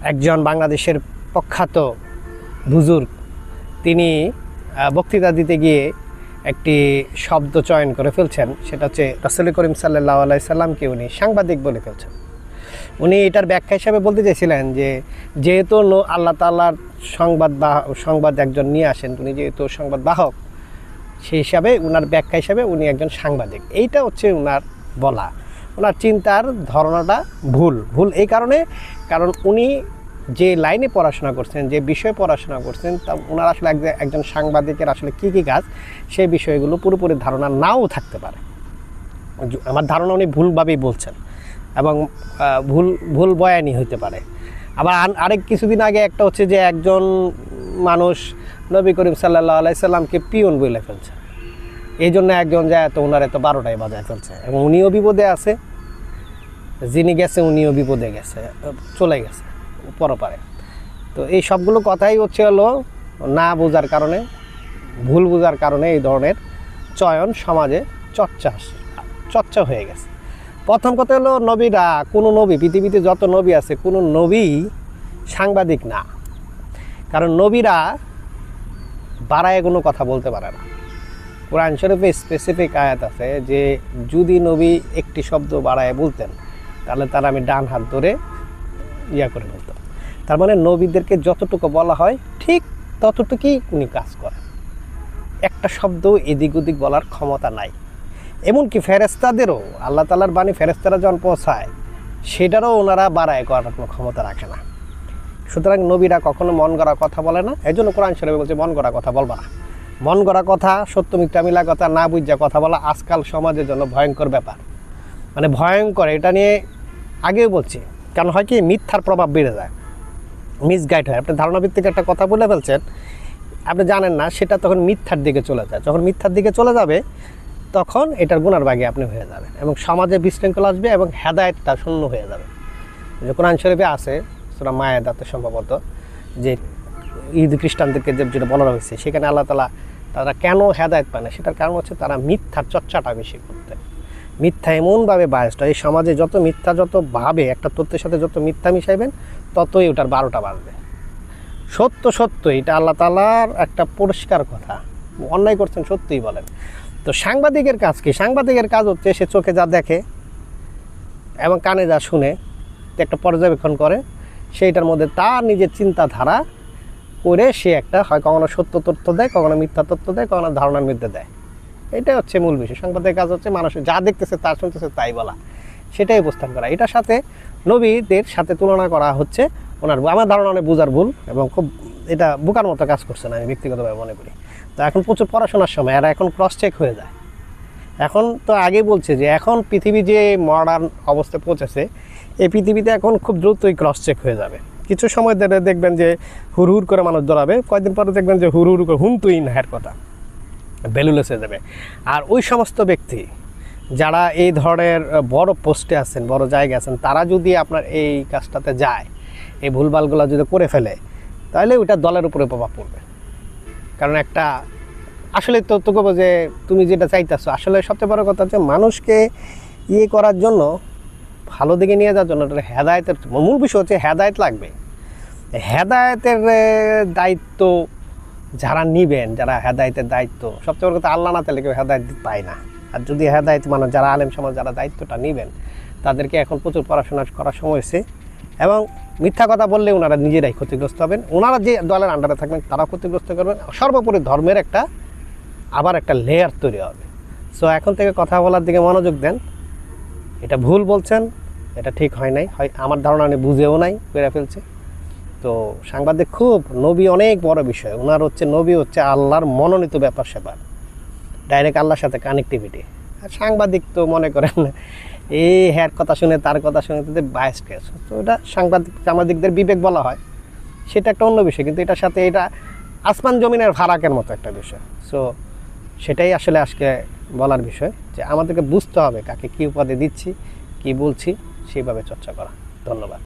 একজন বাংলাদেশের প্রখ্যাত বুজুর্গ তিনি বক্তৃতা দিতে গিয়ে একটি শব্দ চয়ন করে ফেলছেন, সেটা হচ্ছে রাসূল করিম সাল্লাল্লাহু আলাইহি সাল্লামকে উনি সাংবাদিক বলে ফেলছেন। উনি এটার ব্যাখ্যা হিসাবে বলতে চাইছিলেন যে যেহেতু আল্লাহ তাআলার সংবাদ একজন নিয়ে আসেন, উনি যেহেতু সংবাদ বাহক, সেই হিসাবে ওনার ব্যাখ্যা হিসাবে উনি একজন সাংবাদিক। এইটা হচ্ছে ওনার বলা। ওনার চিন্তার ধারণাটা ভুল এই কারণ উনি যে লাইনে পড়াশোনা করছেন, যে বিষয়ে পড়াশোনা করছেন, তা ওনার আসলে একজন সাংবাদিকের আসলে কী কাজ, সেই বিষয়গুলো পুরোপুরি ধারণা নাও থাকতে পারে। আমার ধারণা উনি ভুলভাবেই বলছেন এবং ভুল বয়ানি হইতে পারে। আবার আরেক কিছুদিন আগে একটা হচ্ছে যে একজন মানুষ নবী করিম সাল্লাল্লাহু আলাইহি সাল্লামকে পিয়ন বলে ফেলছে, এই জন্য একজন যায় তো ওনার এত 12টায় বাজায় ফেলছে এবং উনিও বিপদে আছে, যিনি গেছে উনিও বিপদে গেছে, চলে গেছে পরপারে। তো এই সবগুলো কথাই হচ্ছে হলো না বোঝার কারণে, ভুল বোঝার কারণে এই ধরনের চয়ন সমাজে চর্চা হয়ে গেছে। প্রথম কথা হলো নবীরা, কোনো নবী, পৃথিবীতে যত নবী আছে কোনো নবী সাংবাদিক না, কারণ নবীরা বাড়ায় কোনো কথা বলতে পারে না। কোরআন শরীফে স্পেসিফিক আয়াত আছে যে যদি নবী একটি শব্দ বাড়ায় বলতেন তাহলে তারা আমি ডান হাত ধরে করে বলতাম। তার মানে নবীদেরকে যতটুকু বলা হয় ঠিক ততটুকুই উনি কাজ করেন, একটা শব্দ এদিক ওদিক বলার ক্ষমতা নাই। এমনকি ফেরেশতাদেরও আল্লাহ তাআলার বাণী ফেরেশতারা যখন পৌঁছায় সেটারও ওনারা বাড়ায় করার কোনো ক্ষমতা রাখে না। সুতরাং নবীরা কখনো মন গড়া কথা বলে না। এই জন্য কোরআন শরীফে বলছে মন গড়া কথা বলবা না। মন গড়া কথা, সত্য মিথ্যা মিলা কথা না বুঝা কথা বলা আজকাল সমাজের জন্য ভয়ঙ্কর ব্যাপার, মানে ভয়ঙ্কর। এটা নিয়ে আগেও বলছি, কারণ হয় কি মিথ্যার প্রভাব বেড়ে যায়, মিসগাইড হয়। আপনি ধারণাভিত্তিক একটা কথা বলে ফেলছেন, আপনি জানেন না, সেটা তখন মিথ্যার দিকে চলে যায়। যখন মিথ্যার দিকে চলে যাবে তখন এটার গুনার ভাগে আপনি হয়ে যাবেন এবং সমাজে বিশৃঙ্খলা আসবে এবং হেদায়েতটা শূন্য হয়ে যাবে। যে কোরআন শরীফে আছে সূরা মায়েদাতে সম্ভবত, যে ইহুদি খ্রিস্টানদেরকে যেটা বলা হয়েছে, সেখানে আল্লাহ তাআলা তারা কেন হেদায়েত পায় না, সেটার কারণ হচ্ছে তারা মিথ্যার চর্চাটা বেশি করতে। মিথ্যা এমনভাবে বায়াসড, এই সমাজে যত মিথ্যা, যত ভাবে একটা তথ্যের সাথে যত মিথ্যা মিশাইবেন ততই ওটার 12টা বাজবে। সত্য এটা আল্লাহ তাআলার একটা পরিষ্কার কথা, অন্যায় করছেন সত্যিই বলেন। তো সাংবাদিকের কাজ কি? সাংবাদিকের কাজ হচ্ছে সে চোখে যা দেখে এবং কানে যা শুনে একটা পর্যবেক্ষণ করে, সেইটার মধ্যে তার নিজের চিন্তাধারা করে সে একটা হয় কখনো সত্য তথ্য দেয়, কখনো মিথ্যা তথ্য দেয়, কখনো ধারণার মধ্যে দেয়। এটাই হচ্ছে মূল বিষয়। সাংবাদিকের কাজ হচ্ছে মানুষ যা দেখতেছে তা শুনতেছে তাই বলা, সেটাই উপস্থান করা। এটার সাথে নবীদের সাথে তুলনা করা হচ্ছে ওনার, আমার ধারণা অনেক বোঝার ভুল এবং খুব এটা বোকার মতো কাজ করছে না, আমি ব্যক্তিগতভাবে মনে করি। তো এখন প্রচুর পড়াশোনার সময় আর এখন ক্রস চেক হয়ে যায়। এখন তো আগে বলছে যে এখন পৃথিবী যে মডার্ন অবস্থায় পৌঁছেছে, এই পৃথিবীতে এখন খুব দ্রুতই ক্রস চেক হয়ে যাবে। কিছু সময় ধরে দেখবেন যে হুড় করে মানুষ দৌড়াবে, কয়েকদিন পরে দেখবেন যে হুড় করে হুমতুই না হের কথা বেলুলেস হয়ে যাবে। আর ওই সমস্ত ব্যক্তি যারা এই ধরনের বড় পোস্টে আছেন, বড় জায়গায় আছেন, তারা যদি আপনার এই কাজটাতে যায়, এই ভুলভালগুলো যদি করে ফেলে, তাহলে ওইটা দলের উপরে প্রভাব পড়বে। কারণ একটা আসলে তো তোকে যে তুমি যেটা চাইতেছো, আসলে সবচেয়ে বড় কথা হচ্ছে মানুষকে করার জন্য, ভালো দিকে নিয়ে যাওয়ার জন্য হেদায়েতের মূল বিষয় হচ্ছে হেদায়েত লাগবে। হেদায়েতের দায়িত্ব যারা নিবেন, যারা হেদায়েতের দায়িত্ব, সবচেয়ে বড় কথা আল্লাহ না তাহলে কেউ হেদায়েত পায় না। আর যদি হেদায়েত মানে যারা আলেম সমাজ যারা দায়িত্বটা নেবেন, তাদেরকে এখন প্রচুর পড়াশোনা করার সময় হয়েছে এবং মিথ্যা কথা বললে ওনারা নিজেরাই ক্ষতিগ্রস্ত হবেন, ওনারা যে দলের আন্ডারে থাকবেন তারাও ক্ষতিগ্রস্ত করবেন। সর্বোপরি ধর্মের আবার একটা লেয়ার তৈরি হবে। সো এখন থেকে কথা বলার দিকে মনোযোগ দেন। এটা ভুল বলছেন, এটা ঠিক হয় নাই, হয় আমার ধারণা আমি বুঝেও নাই, করে ফেলছে। তো সাংবাদিক খুব, নবী অনেক বড় বিষয়। ওনার হচ্ছে নবী হচ্ছে আল্লাহর মনোনীত ব্যাপার স্যাপার, ডাইরেক্ট আল্লাহর সাথে কানেক্টিভিটি। আর সাংবাদিক তো মনে করেন এই হ্যার কথা শুনে তার কথা শুনে তাদের বায়াস কেস, তো এটা সাংবাদিকদের বিবেক বলা হয়, সেটা একটা অন্য বিষয়। কিন্তু এটার সাথে এটা আসমান জমিনের ফারাকের মতো একটা বিষয়। সো সেটাই আসলে আজকে বলার বিষয়, যে আমাদেরকে বুঝতে হবে কাকে কী উপাধি দিচ্ছি, কী বলছি, সেইভাবে চর্চা করা। ধন্যবাদ।